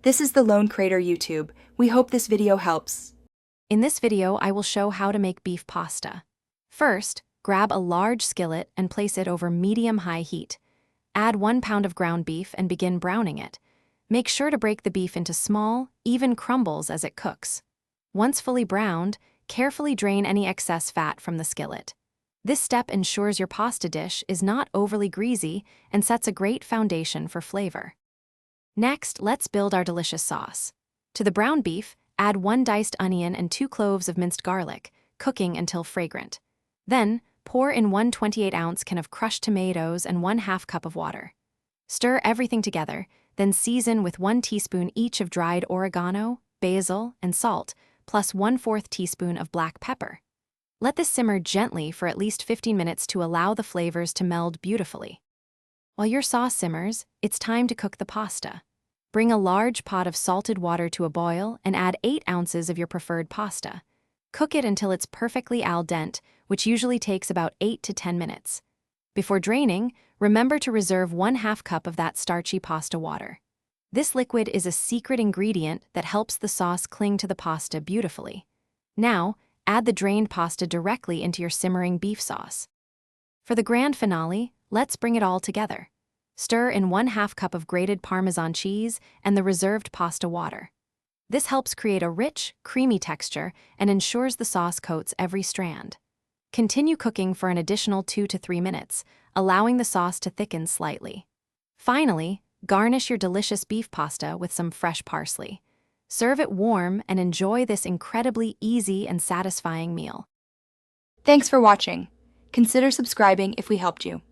This is the Lone Crater YouTube. We hope this video helps. In this video, I will show how to make beef pasta. First, grab a large skillet and place it over medium-high heat. Add 1 pound of ground beef and begin browning it. Make sure to break the beef into small, even crumbles as it cooks. Once fully browned, carefully drain any excess fat from the skillet. This step ensures your pasta dish is not overly greasy and sets a great foundation for flavor. Next, let's build our delicious sauce. To the browned beef, add 1 diced onion and 2 cloves of minced garlic, cooking until fragrant. Then, pour in 1 28-ounce can of crushed tomatoes and 1/2 cup of water. Stir everything together, then season with 1 teaspoon each of dried oregano, basil, and salt, plus 1/4 teaspoon of black pepper. Let this simmer gently for at least 15 minutes to allow the flavors to meld beautifully. While your sauce simmers, it's time to cook the pasta. Bring a large pot of salted water to a boil and add 8 ounces of your preferred pasta. Cook it until it's perfectly al dente, which usually takes about 8 to 10 minutes. Before draining, remember to reserve 1/2 cup of that starchy pasta water. This liquid is a secret ingredient that helps the sauce cling to the pasta beautifully. Now, add the drained pasta directly into your simmering beef sauce. For the grand finale, let's bring it all together. Stir in 1/2 cup of grated Parmesan cheese and the reserved pasta water. This helps create a rich, creamy texture and ensures the sauce coats every strand. Continue cooking for an additional 2 to 3 minutes, allowing the sauce to thicken slightly. Finally, garnish your delicious beef pasta with some fresh parsley. Serve it warm and enjoy this incredibly easy and satisfying meal. Thanks for watching. Consider subscribing if we helped you.